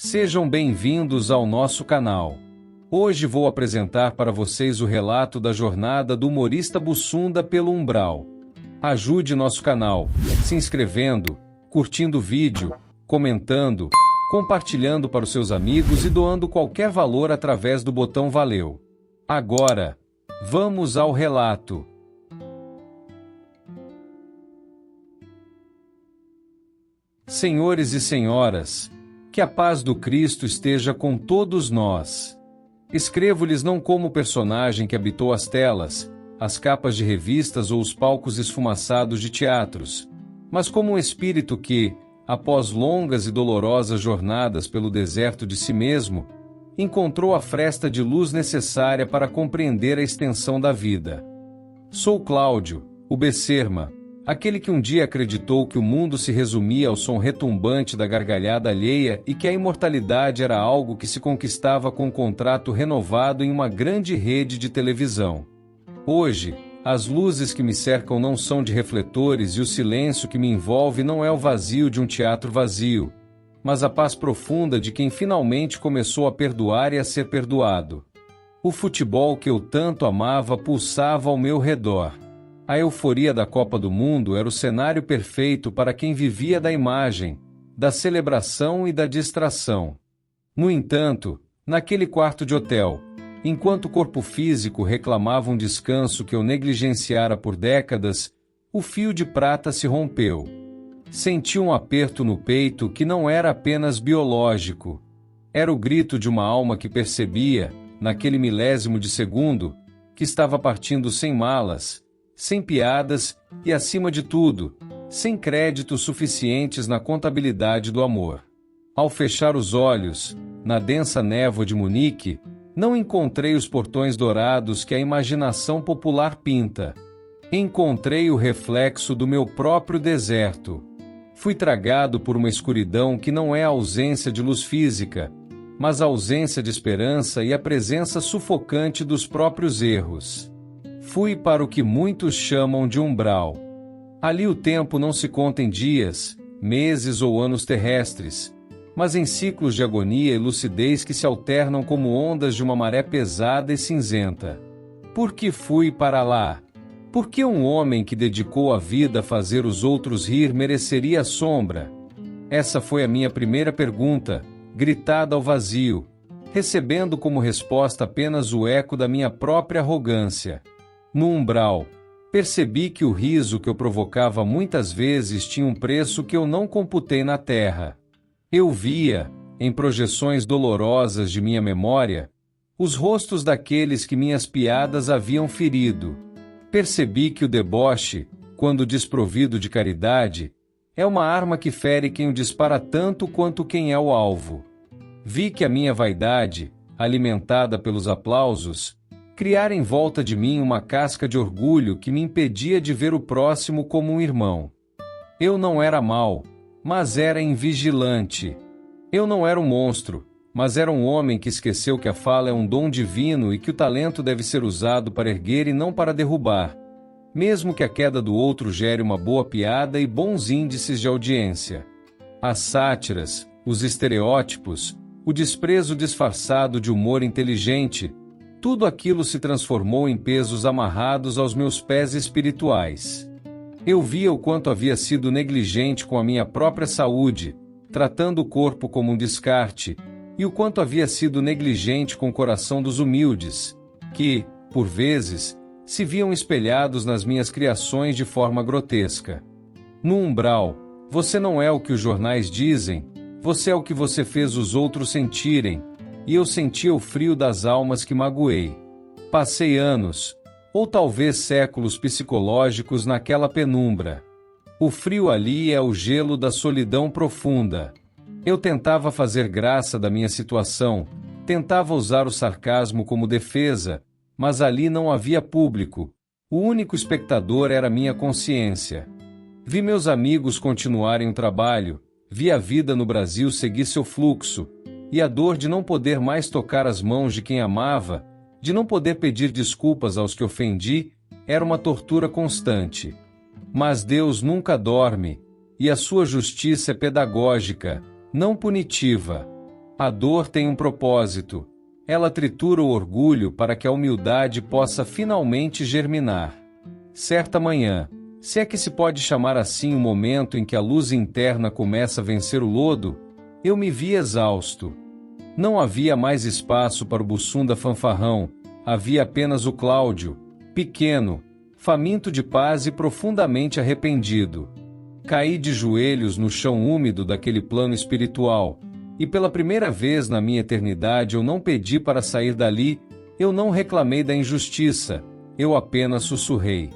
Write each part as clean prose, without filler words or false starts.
Sejam bem-vindos ao nosso canal. Hoje vou apresentar para vocês o relato da jornada do humorista Bussunda pelo umbral. Ajude nosso canal, se inscrevendo, curtindo o vídeo, comentando, compartilhando para os seus amigos e doando qualquer valor através do botão Valeu. Agora, vamos ao relato. Senhores e senhoras, que a paz do Cristo esteja com todos nós. Escrevo-lhes não como personagem que habitou as telas, as capas de revistas ou os palcos esfumaçados de teatros, mas como um espírito que, após longas e dolorosas jornadas pelo deserto de si mesmo, encontrou a fresta de luz necessária para compreender a extensão da vida. Sou Cláudio, o Becerma, aquele que um dia acreditou que o mundo se resumia ao som retumbante da gargalhada alheia e que a imortalidade era algo que se conquistava com um contrato renovado em uma grande rede de televisão. Hoje, as luzes que me cercam não são de refletores e o silêncio que me envolve não é o vazio de um teatro vazio, mas a paz profunda de quem finalmente começou a perdoar e a ser perdoado. O futebol que eu tanto amava pulsava ao meu redor. A euforia da Copa do Mundo era o cenário perfeito para quem vivia da imagem, da celebração e da distração. No entanto, naquele quarto de hotel, enquanto o corpo físico reclamava um descanso que eu negligenciara por décadas, o fio de prata se rompeu. Senti um aperto no peito que não era apenas biológico. Era o grito de uma alma que percebia, naquele milésimo de segundo, que estava partindo sem malas, sem piadas e, acima de tudo, sem créditos suficientes na contabilidade do amor. Ao fechar os olhos, na densa névoa de Munique, não encontrei os portões dourados que a imaginação popular pinta. Encontrei o reflexo do meu próprio deserto. Fui tragado por uma escuridão que não é a ausência de luz física, mas a ausência de esperança e a presença sufocante dos próprios erros. Fui para o que muitos chamam de umbral. Ali o tempo não se conta em dias, meses ou anos terrestres, mas em ciclos de agonia e lucidez que se alternam como ondas de uma maré pesada e cinzenta. Por que fui para lá? Por que um homem que dedicou a vida a fazer os outros rir mereceria a sombra? Essa foi a minha primeira pergunta, gritada ao vazio, recebendo como resposta apenas o eco da minha própria arrogância. No umbral, percebi que o riso que eu provocava muitas vezes tinha um preço que eu não computei na terra. Eu via, em projeções dolorosas de minha memória, os rostos daqueles que minhas piadas haviam ferido. Percebi que o deboche, quando desprovido de caridade, é uma arma que fere quem o dispara tanto quanto quem é o alvo. Vi que a minha vaidade, alimentada pelos aplausos, criara em volta de mim uma casca de orgulho que me impedia de ver o próximo como um irmão. Eu não era mau, mas era invigilante. Eu não era um monstro, mas era um homem que esqueceu que a fala é um dom divino e que o talento deve ser usado para erguer e não para derrubar, mesmo que a queda do outro gere uma boa piada e bons índices de audiência. As sátiras, os estereótipos, o desprezo disfarçado de humor inteligente, tudo aquilo se transformou em pesos amarrados aos meus pés espirituais. Eu via o quanto havia sido negligente com a minha própria saúde, tratando o corpo como um descarte, e o quanto havia sido negligente com o coração dos humildes, que, por vezes, se viam espelhados nas minhas criações de forma grotesca. No umbral, você não é o que os jornais dizem, você é o que você fez os outros sentirem, e eu sentia o frio das almas que magoei. Passei anos, ou talvez séculos psicológicos naquela penumbra. O frio ali é o gelo da solidão profunda. Eu tentava fazer graça da minha situação, tentava usar o sarcasmo como defesa, mas ali não havia público. O único espectador era minha consciência. Vi meus amigos continuarem o trabalho, vi a vida no Brasil seguir seu fluxo, e a dor de não poder mais tocar as mãos de quem amava, de não poder pedir desculpas aos que ofendi, era uma tortura constante. Mas Deus nunca dorme, e a sua justiça é pedagógica, não punitiva. A dor tem um propósito. Ela tritura o orgulho para que a humildade possa finalmente germinar. Certa manhã, se é que se pode chamar assim o momento em que a luz interna começa a vencer o lodo, eu me vi exausto. Não havia mais espaço para o Bussunda fanfarrão, havia apenas o Cláudio, pequeno, faminto de paz e profundamente arrependido. Caí de joelhos no chão úmido daquele plano espiritual, e pela primeira vez na minha eternidade eu não pedi para sair dali, eu não reclamei da injustiça, eu apenas sussurrei: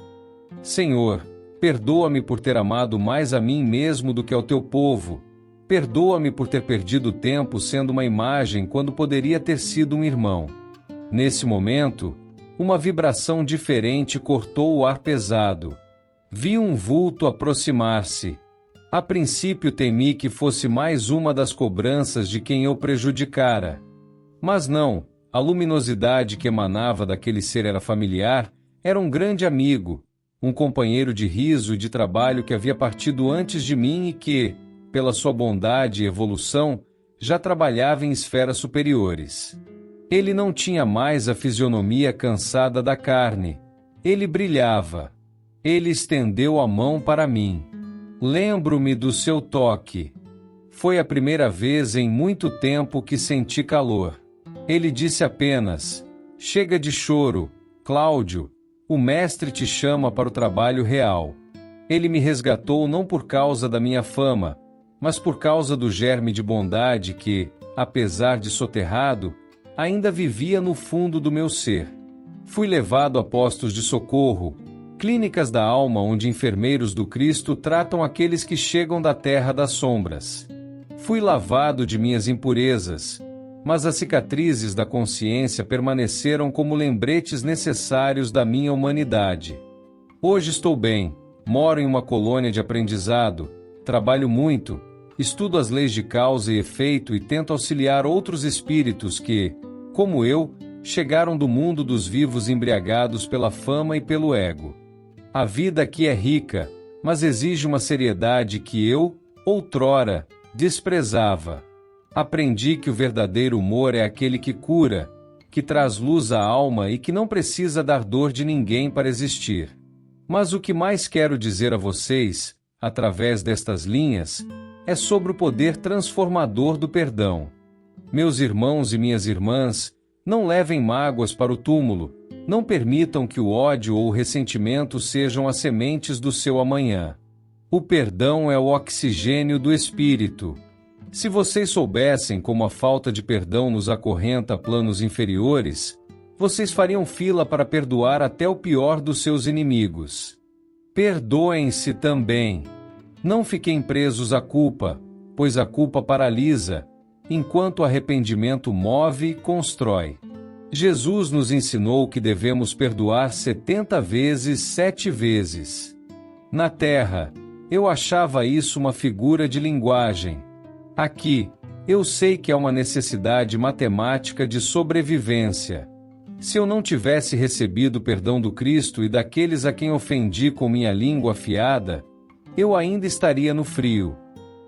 Senhor, perdoa-me por ter amado mais a mim mesmo do que ao teu povo. Perdoa-me por ter perdido tempo sendo uma imagem quando poderia ter sido um irmão. Nesse momento, uma vibração diferente cortou o ar pesado. Vi um vulto aproximar-se. A princípio temi que fosse mais uma das cobranças de quem eu prejudicara. Mas não, a luminosidade que emanava daquele ser era familiar, era um grande amigo, um companheiro de riso e de trabalho que havia partido antes de mim e que, pela sua bondade e evolução, já trabalhava em esferas superiores. Ele não tinha mais a fisionomia cansada da carne. Ele brilhava. Ele estendeu a mão para mim. Lembro-me do seu toque. Foi a primeira vez em muito tempo que senti calor. Ele disse apenas: chega de choro, Cláudio, o mestre te chama para o trabalho real. Ele me resgatou não por causa da minha fama, mas por causa do germe de bondade que, apesar de soterrado, ainda vivia no fundo do meu ser. Fui levado a postos de socorro, clínicas da alma onde enfermeiros do Cristo tratam aqueles que chegam da terra das sombras. Fui lavado de minhas impurezas, mas as cicatrizes da consciência permaneceram como lembretes necessários da minha humanidade. Hoje estou bem, moro em uma colônia de aprendizado, trabalho muito, estudo as leis de causa e efeito e tento auxiliar outros espíritos que, como eu, chegaram do mundo dos vivos embriagados pela fama e pelo ego. A vida aqui é rica, mas exige uma seriedade que eu, outrora, desprezava. Aprendi que o verdadeiro humor é aquele que cura, que traz luz à alma e que não precisa dar dor de ninguém para existir. Mas o que mais quero dizer a vocês, através destas linhas, é sobre o poder transformador do perdão. Meus irmãos e minhas irmãs, não levem mágoas para o túmulo, não permitam que o ódio ou o ressentimento sejam as sementes do seu amanhã. O perdão é o oxigênio do espírito. Se vocês soubessem como a falta de perdão nos acorrenta a planos inferiores, vocês fariam fila para perdoar até o pior dos seus inimigos. Perdoem-se também. Não fiquem presos à culpa, pois a culpa paralisa, enquanto o arrependimento move e constrói. Jesus nos ensinou que devemos perdoar 70 vezes 7 vezes. Na Terra, eu achava isso uma figura de linguagem. Aqui, eu sei que é uma necessidade matemática de sobrevivência. Se eu não tivesse recebido o perdão do Cristo e daqueles a quem ofendi com minha língua afiada, eu ainda estaria no frio.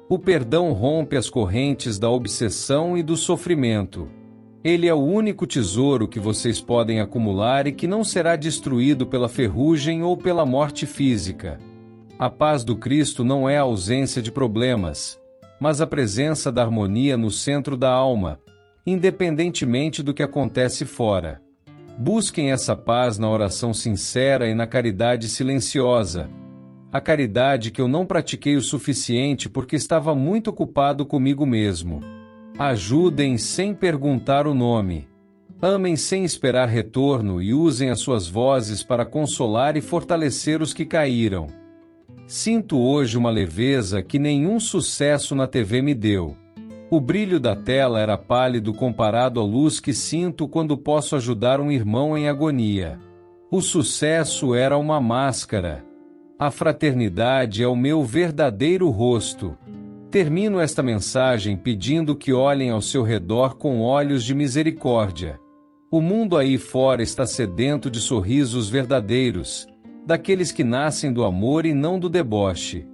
O perdão rompe as correntes da obsessão e do sofrimento. Ele é o único tesouro que vocês podem acumular e que não será destruído pela ferrugem ou pela morte física. A paz do Cristo não é a ausência de problemas, mas a presença da harmonia no centro da alma, independentemente do que acontece fora. Busquem essa paz na oração sincera e na caridade silenciosa. A caridade que eu não pratiquei o suficiente porque estava muito ocupado comigo mesmo. Ajudem sem perguntar o nome. Amem sem esperar retorno e usem as suas vozes para consolar e fortalecer os que caíram. Sinto hoje uma leveza que nenhum sucesso na TV me deu. O brilho da tela era pálido comparado à luz que sinto quando posso ajudar um irmão em agonia. O sucesso era uma máscara. A fraternidade é o meu verdadeiro rosto. Termino esta mensagem pedindo que olhem ao seu redor com olhos de misericórdia. O mundo aí fora está sedento de sorrisos verdadeiros, daqueles que nascem do amor e não do deboche.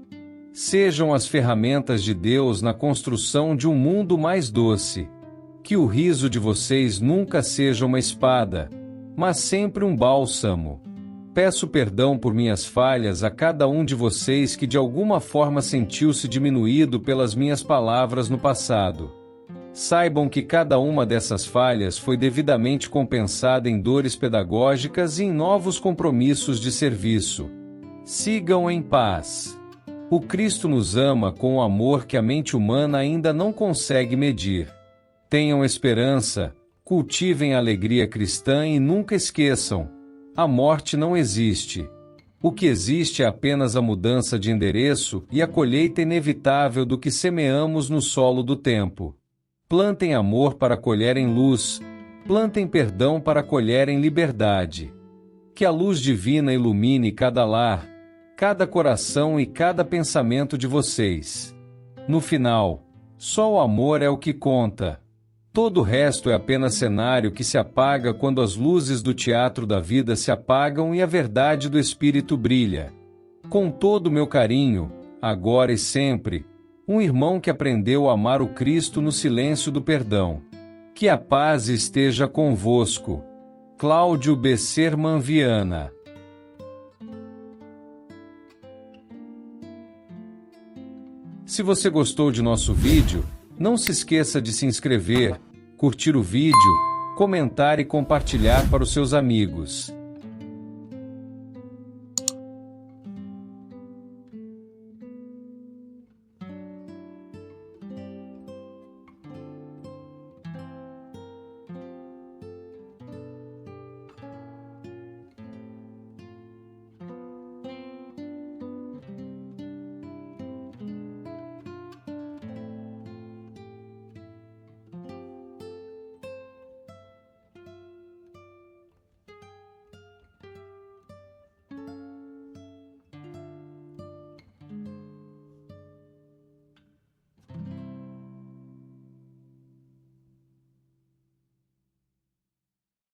Sejam as ferramentas de Deus na construção de um mundo mais doce. Que o riso de vocês nunca seja uma espada, mas sempre um bálsamo. Peço perdão por minhas falhas a cada um de vocês que de alguma forma sentiu-se diminuído pelas minhas palavras no passado. Saibam que cada uma dessas falhas foi devidamente compensada em dores pedagógicas e em novos compromissos de serviço. Sigam em paz. O Cristo nos ama com um amor que a mente humana ainda não consegue medir. Tenham esperança, cultivem a alegria cristã e nunca esqueçam: a morte não existe. O que existe é apenas a mudança de endereço e a colheita inevitável do que semeamos no solo do tempo. Plantem amor para colherem luz, plantem perdão para colherem liberdade. Que a luz divina ilumine cada lar, cada coração e cada pensamento de vocês. No final, só o amor é o que conta. Todo o resto é apenas cenário que se apaga quando as luzes do teatro da vida se apagam e a verdade do Espírito brilha. Com todo o meu carinho, agora e sempre, um irmão que aprendeu a amar o Cristo no silêncio do perdão. Que a paz esteja convosco. Cláudio Besserman Viana. Se você gostou de nosso vídeo, não se esqueça de se inscrever, curtir o vídeo, comentar e compartilhar para os seus amigos.